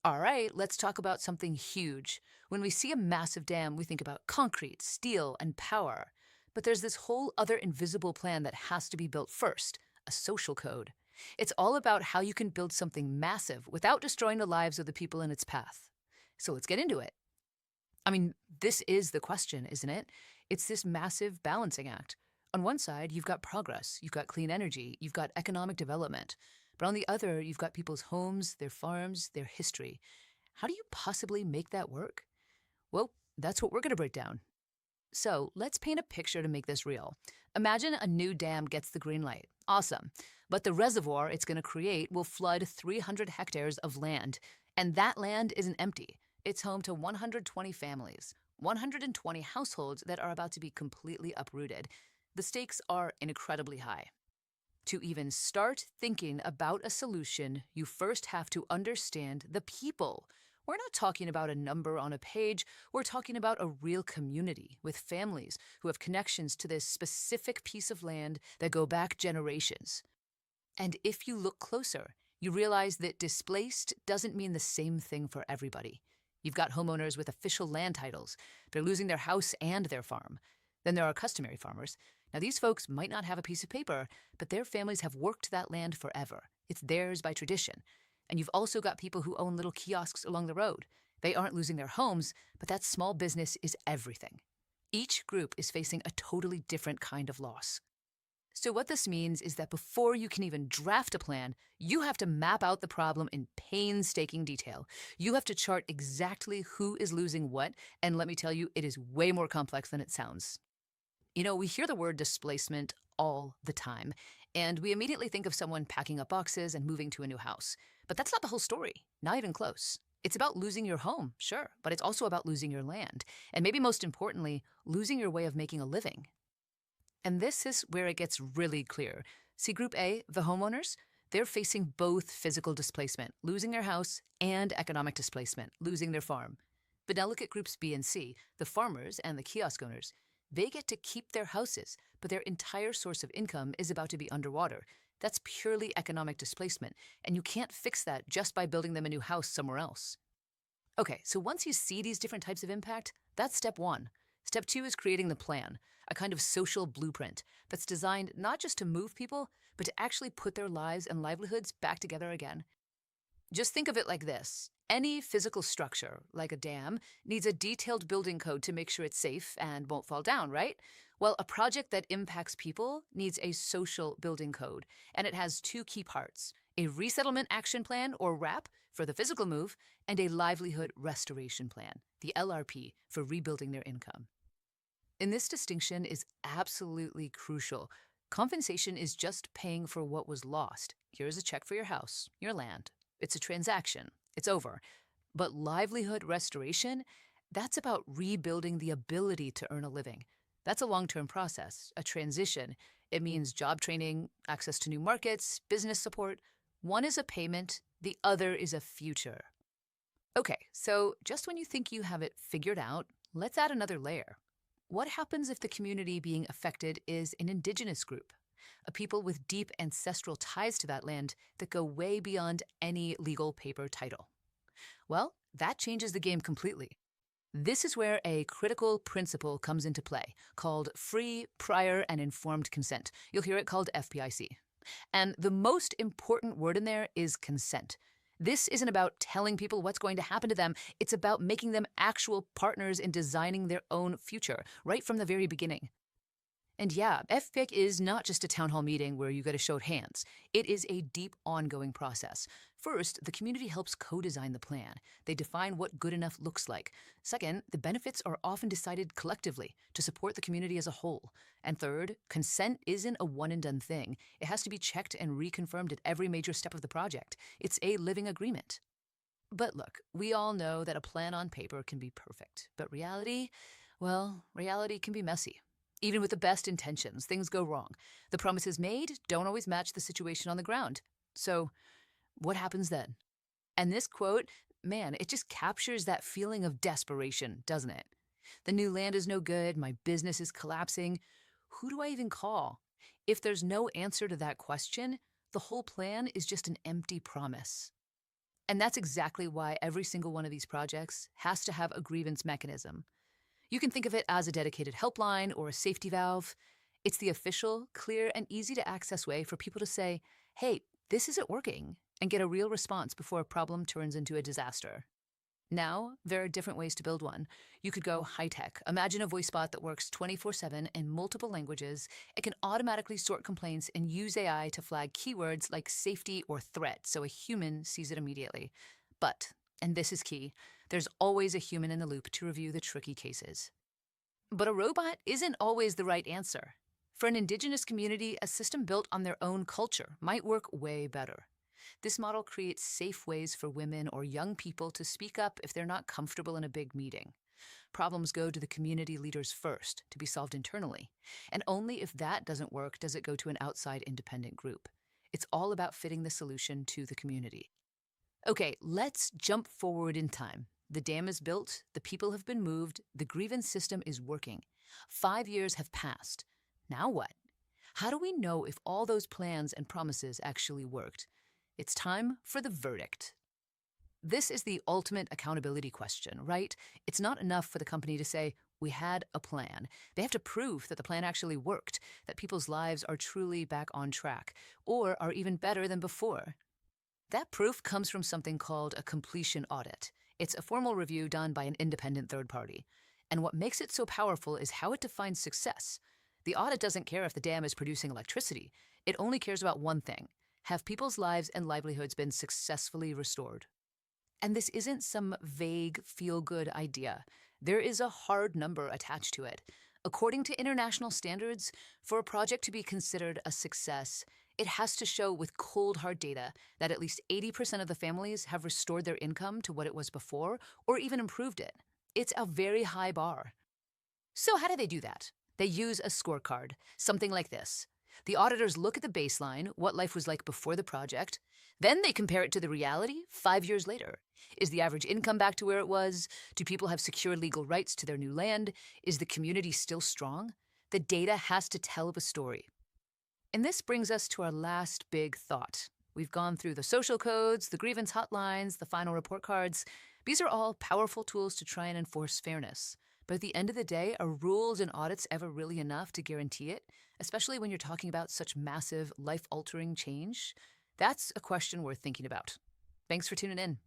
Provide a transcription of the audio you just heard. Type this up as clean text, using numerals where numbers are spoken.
All right, let's talk about something huge. When we see a massive dam, we think about concrete, steel, and power. But there's this whole other invisible plan that has to be built first, a social code. It's all about how you can build something massive without destroying the lives of the people in its path. So let's get into it. I mean, this is the question, isn't it? It's this massive balancing act. On one side, you've got progress, you've got clean energy, you've got economic development. But on the other, you've got people's homes, their farms, their history. How do you possibly make that work? Well, that's what we're going to break down. So let's paint a picture to make this real. Imagine a new dam gets the green light. Awesome. But the reservoir it's going to create will flood 300 hectares of land. And that land isn't empty. It's home to 120 families, 120 households that are about to be completely uprooted. The stakes are incredibly high. To even start thinking about a solution, you first have to understand the people. We're not talking about a number on a page. We're talking about a real community with families who have connections to this specific piece of land that go back generations. And if you look closer, you realize that displaced doesn't mean the same thing for everybody. You've got homeowners with official land titles. They're losing their house and their farm. Then there are customary farmers. Now, these folks might not have a piece of paper, but their families have worked that land forever. It's theirs by tradition. And you've also got people who own little kiosks along the road. They aren't losing their homes, but that small business is everything. Each group is facing a totally different kind of loss. So what this means is that before you can even draft a plan, you have to map out the problem in painstaking detail. You have to chart exactly who is losing what, and let me tell you, it is way more complex than it sounds. You know, we hear the word displacement all the time, and we immediately think of someone packing up boxes and moving to a new house. But that's not the whole story, not even close. It's about losing your home, sure, but it's also about losing your land, and maybe most importantly, losing your way of making a living. And this is where it gets really clear. See, Group A, the homeowners, they're facing both physical displacement, losing their house, and economic displacement, losing their farm. But now look at Groups B and C, the farmers and the kiosk owners. They get to keep their houses, but their entire source of income is about to be underwater. That's purely economic displacement, and you can't fix that just by building them a new house somewhere else. Okay, so once you see these different types of impact, that's step one. Step two is creating the plan, a kind of social blueprint that's designed not just to move people, but to actually put their lives and livelihoods back together again. Just think of it like this. Any physical structure, like a dam, needs a detailed building code to make sure it's safe and won't fall down, right? Well, a project that impacts people needs a social building code, and it has two key parts: a resettlement action plan, or RAP, for the physical move, and a livelihood restoration plan, the LRP, for rebuilding their income. And this distinction is absolutely crucial. Compensation is just paying for what was lost. Here's a check for your house, your land. It's a transaction. It's over. But livelihood restoration, that's about rebuilding the ability to earn a living. That's a long-term process, a transition. It means job training, access to new markets, business support. One is a payment, the other is a future. Okay, so just when you think you have it figured out, let's add another layer. What happens if the community being affected is an Indigenous group? A people with deep ancestral ties to that land that go way beyond any legal paper title. Well, that changes the game completely. This is where a critical principle comes into play, called free, prior, and informed consent. You'll hear it called FPIC. And the most important word in there is consent. This isn't about telling people what's going to happen to them. It's about making them actual partners in designing their own future, right from the very beginning. And yeah, FPIC is not just a town hall meeting where you get a show of hands. It is a deep, ongoing process. First, the community helps co-design the plan. They define what good enough looks like. Second, the benefits are often decided collectively to support the community as a whole. And third, consent isn't a one-and-done thing. It has to be checked and reconfirmed at every major step of the project. It's a living agreement. But look, we all know that a plan on paper can be perfect. But reality, well, reality can be messy. Even with the best intentions, things go wrong. The promises made don't always match the situation on the ground. So what happens then? And this quote, man, it just captures that feeling of desperation, doesn't it? The new land is no good. My business is collapsing. Who do I even call? If there's no answer to that question, the whole plan is just an empty promise. And that's exactly why every single one of these projects has to have a grievance mechanism. You can think of it as a dedicated helpline or a safety valve. It's the official, clear, and easy to access way for people to say, hey, this isn't working, and get a real response before a problem turns into a disaster. Now, there are different ways to build one. You could go high tech. Imagine a voice bot that works 24/7 in multiple languages. It can automatically sort complaints and use AI to flag keywords like safety or threat so a human sees it immediately. But, and this is key, there's always a human in the loop to review the tricky cases. But a robot isn't always the right answer. For an Indigenous community, a system built on their own culture might work way better. This model creates safe ways for women or young people to speak up if they're not comfortable in a big meeting. Problems go to the community leaders first, to be solved internally. And only if that doesn't work does it go to an outside independent group. It's all about fitting the solution to the community. Okay, let's jump forward in time. The dam is built, the people have been moved, the grievance system is working. 5 years have passed. Now what? How do we know if all those plans and promises actually worked? It's time for the verdict. This is the ultimate accountability question, right? It's not enough for the company to say, we had a plan. They have to prove that the plan actually worked, that people's lives are truly back on track, or are even better than before. That proof comes from something called a completion audit. It's a formal review done by an independent third party. And what makes it so powerful is how it defines success. The audit doesn't care if the dam is producing electricity. It only cares about one thing. Have people's lives and livelihoods been successfully restored? And this isn't some vague, feel-good idea. There is a hard number attached to it. According to international standards, for a project to be considered a success, it has to show with cold, hard data that at least 80% of the families have restored their income to what it was before, or even improved it. It's a very high bar. So how do they do that? They use a scorecard, something like this. The auditors look at the baseline, what life was like before the project. Then they compare it to the reality 5 years later. Is the average income back to where it was? Do people have secure legal rights to their new land? Is the community still strong? The data has to tell a story. And this brings us to our last big thought. We've gone through the social codes, the grievance hotlines, the final report cards. These are all powerful tools to try and enforce fairness. But at the end of the day, are rules and audits ever really enough to guarantee it? Especially when you're talking about such massive, life-altering change? That's a question worth thinking about. Thanks for tuning in.